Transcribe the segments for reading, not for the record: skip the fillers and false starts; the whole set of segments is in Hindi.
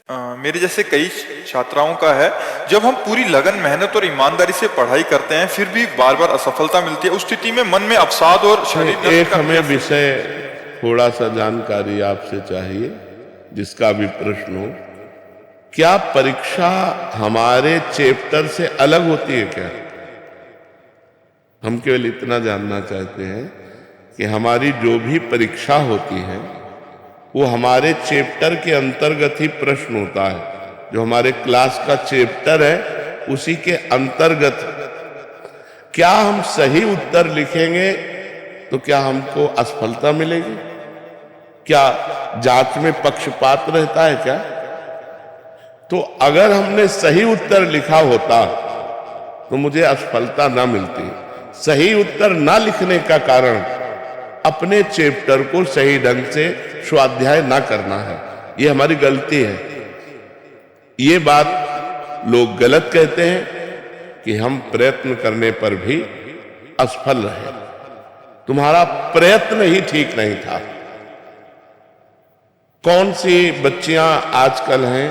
मेरे जैसे कई छात्राओं का है, जब हम पूरी लगन, मेहनत और ईमानदारी से पढ़ाई करते हैं फिर भी बार बार असफलता मिलती है, उस स्थिति में मन में अवसाद और शरीर दर्द एक का हमें विषय थोड़ा सा जानकारी आपसे चाहिए, जिसका भी प्रश्न हो। क्या परीक्षा हमारे चैप्टर से अलग होती है क्या? हम केवल इतना जानना चाहते हैं कि हमारी जो भी परीक्षा होती है वो हमारे चैप्टर के अंतर्गत ही प्रश्न होता है। जो हमारे क्लास का चैप्टर है उसी के अंतर्गत। क्या हम सही उत्तर लिखेंगे तो क्या हमको असफलता मिलेगी? क्या जांच में पक्षपात रहता है क्या? तो अगर हमने सही उत्तर लिखा होता तो मुझे असफलता ना मिलती। सही उत्तर ना लिखने का कारण अपने चैप्टर को सही ढंग से स्वाध्याय ना करना है, ये हमारी गलती है। ये बात लोग गलत कहते हैं कि हम प्रयत्न करने पर भी असफल रहे। तुम्हारा प्रयत्न ही ठीक नहीं था। कौन सी बच्चियां आजकल हैं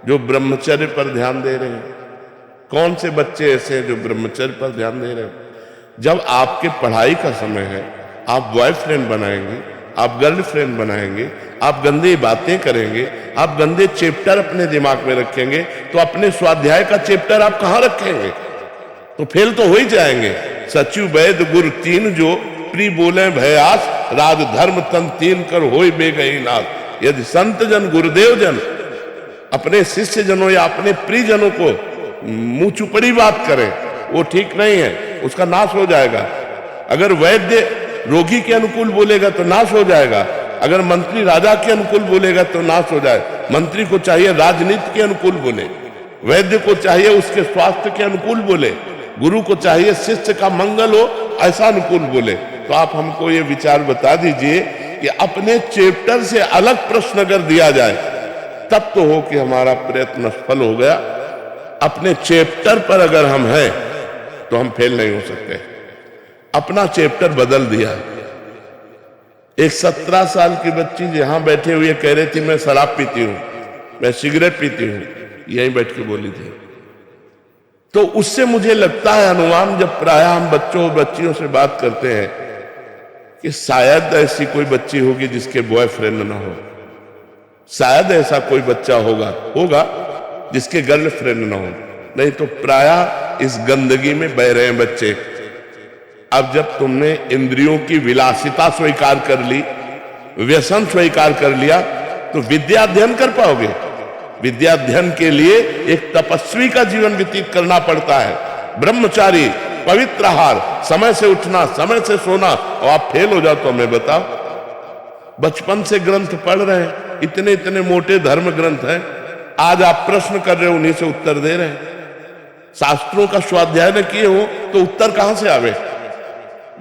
जो ब्रह्मचर्य पर ध्यान दे रहे हैं? कौन से बच्चे ऐसे हैं जो ब्रह्मचर्य पर ध्यान दे रहे हैं? जब आपके पढ़ाई का समय है, आप बॉयफ्रेंड बनाएंगे, आप गर्लफ्रेंड बनाएंगे, आप गंदी बातें करेंगे, आप गंदे चैप्टर अपने दिमाग में रखेंगे, तो अपने स्वाध्याय का चैप्टर आप कहां रखेंगे? तो फेल तो हो ही जाएंगे। सचिव वैद गुर तीन जो प्री बोले भयास, राज धर्म तन तीन कर होय बेगई नाथ। यदि संत जन गुरुदेव जन अपने शिष्य जनों या अपने प्रियजनों को मुंह चुपड़ी बात करें, वो ठीक नहीं है, उसका नाश हो जाएगा। अगर वैद्य रोगी के अनुकूल बोलेगा तो नाश हो जाएगा। अगर मंत्री राजा के अनुकूल बोलेगा तो नाश हो जाए। मंत्री को चाहिए राजनीति के अनुकूल बोले, वैद्य को चाहिए उसके स्वास्थ्य के अनुकूल बोले, गुरु को चाहिए शिष्य का मंगल हो ऐसा अनुकूल बोले। तो आप हमको ये विचार बता दीजिए कि अपने चैप्टर से अलग प्रश्न अगर दिया जाए तब तो हो कि हमारा प्रयत्न सफल हो गया। अपने चैप्टर पर अगर हम हैं तो हम फेल नहीं हो सकते। अपना चैप्टर बदल दिया। एक 17 साल की बच्ची यहां बैठे हुए कह रही थी मैं शराब पीती हूं, मैं सिगरेट पीती हूं, यहीं बैठ के बोली थी। तो उससे मुझे लगता है अनुमान, जब प्रायः हम बच्चों और बच्चियों से बात करते हैं, कि शायद ऐसी कोई बच्ची होगी जिसके बॉयफ्रेंड ना हो, शायद ऐसा कोई बच्चा होगा जिसके गर्लफ्रेंड ना हो, नहीं तो प्रायः इस गंदगी में बह रहे हैं बच्चे। अब जब तुमने इंद्रियों की विलासिता स्वीकार कर ली, व्यसन स्वीकार कर लिया, तो विद्या अध्ययन कर पाओगे? विद्या अध्ययन के लिए एक तपस्वी का जीवन व्यतीत करना पड़ता है। ब्रह्मचारी, पवित्र आहार, समय से उठना, समय से सोना, और आप फेल हो जाओ तो हमें बताओ। बचपन से ग्रंथ पढ़ रहे हैं, इतने इतने मोटे धर्म ग्रंथ हैं, आज आप प्रश्न कर रहे हो, उन्हीं से उत्तर दे रहे हैं। शास्त्रों का स्वाध्याय न किए हो तो उत्तर कहां से आवे?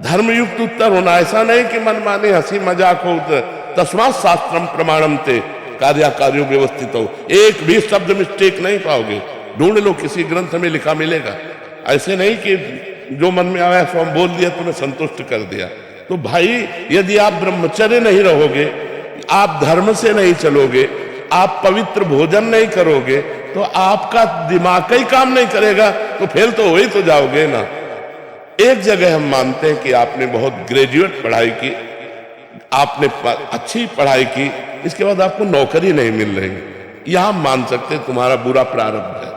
धर्मयुक्त उत्तर होना, ऐसा नहीं कि मनमाने हंसी मजाक हो। तस्मात् शास्त्रम प्रमाणम ते कार्याकार्यो व्यवस्थित हो। एक भी शब्द मिस्टेक नहीं पाओगे, ढूंढ लो, किसी ग्रंथ में लिखा मिलेगा। ऐसे नहीं कि जो मन में आया सो हम बोल दिया, तुम्हें संतुष्ट कर दिया। तो भाई, यदि आप ब्रह्मचर्य नहीं रहोगे, आप धर्म से नहीं चलोगे, आप पवित्र भोजन नहीं करोगे, तो आपका दिमाग ही काम नहीं करेगा, तो फेल तो हो ही तो जाओगे ना। एक जगह हम मानते हैं कि आपने बहुत ग्रेजुएट पढ़ाई की, आपने अच्छी पढ़ाई की, इसके बाद आपको नौकरी नहीं मिल रही, यहां मान सकते तुम्हारा बुरा प्रारब्ध है,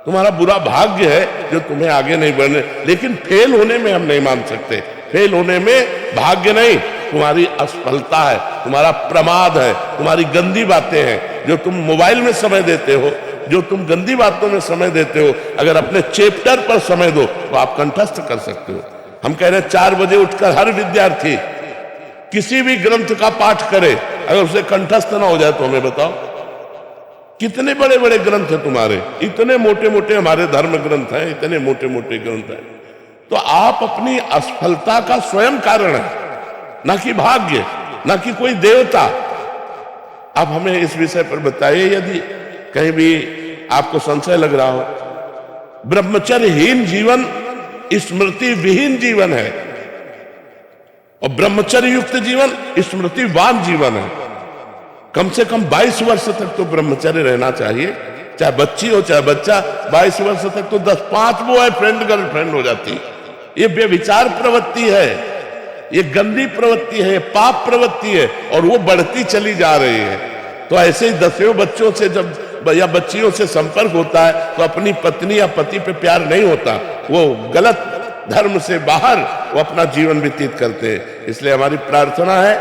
तुम्हारा बुरा भाग्य है जो तुम्हें आगे नहीं बढ़ने। लेकिन फेल होने में हम नहीं मान सकते। फेल होने में भाग्य नहीं, तुम्हारी असफलता है, तुम्हारा प्रमाद है, तुम्हारी गंदी बातें हैं, जो तुम मोबाइल में समय देते हो, जो तुम गंदी बातों में समय देते हो। अगर अपने चैप्टर पर समय दो तो आप कंठस्थ कर सकते हो। हम कह रहे हैं 4 बजे उठकर हर विद्यार्थी किसी भी ग्रंथ का पाठ करे, अगर उसे कंठस्थ ना हो जाए तो हमें बताओ। कितने बड़े बड़े ग्रंथ हैं तुम्हारे, इतने मोटे मोटे हमारे धर्म ग्रंथ हैं, इतने मोटे मोटे ग्रंथ हैं। तो आप अपनी असफलता का स्वयं कारण है, ना कि भाग्य, ना कि कोई देवता। अब हमें इस विषय पर बताइए, यदि कहीं भी आपको संशय लग रहा हो। ब्रह्मचर्यहीन जीवन स्मृति विहीन जीवन है, और ब्रह्मचर्य युक्त जीवन स्मृतिवान जीवन है। कम से कम 22 वर्ष तक तो ब्रह्मचर्य रहना चाहिए, चाहे बच्ची हो चाहे बच्चा। 22 वर्ष तक तो 10-5 बॉयफ्रेंड गर्लफ्रेंड हो जाती। ये व्यभिचार प्रवृत्ति है, ये गंदी प्रवृत्ति है, ये पाप प्रवृत्ति है, और वो बढ़ती चली जा रही है। तो ऐसे ही 10 बच्चों से जब या बच्चियों से संपर्क होता है तो अपनी पत्नी या पति पे प्यार नहीं होता, वो गलत धर्म से बाहर वो अपना जीवन व्यतीत करते हैं। इसलिए हमारी प्रार्थना है,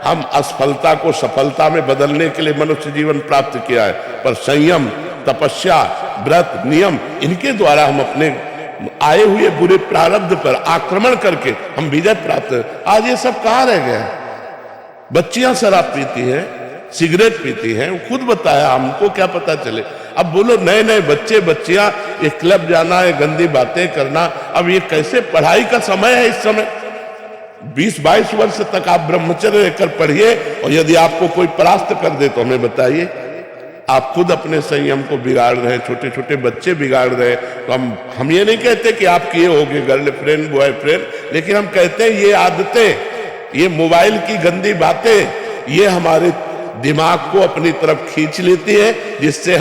हम असफलता को सफलता में बदलने के लिए मनुष्य जीवन प्राप्त किया है, पर संयम, तपस्या, व्रत, नियम, इनके द्वारा हम अपने आए हुए बुरे प्रारब्ध पर आक्रमण करके हम विजय प्राप्त। आज ये सब कहाँ रह गया? बच्चियां शराब पीती हैं, सिगरेट पीती हैं, वो खुद बताया, हमको क्या पता चले। अब बोलो नए नए बच्चे बच्चियां ये क्लब जाना है, गंदी बातें करना, अब ये कैसे? पढ़ाई का समय है इस समय। 20-22 वर्ष तक आप ब्रह्मचर्य रहकर पढ़िए, और यदि आपको कोई परास्त कर दे तो हमें बताइए। आप खुद अपने संयम को बिगाड़ रहे हैं, छोटे छोटे बच्चे बिगाड़ रहे हैं। तो हम ये नहीं कहते कि आप किए होंगे गर्लफ्रेंड बॉयफ्रेंड, लेकिन हम कहते हैं ये आदतें, ये मोबाइल की गंदी बातें, ये हमारे दिमाग को अपनी तरफ खींच लेती है, जिससे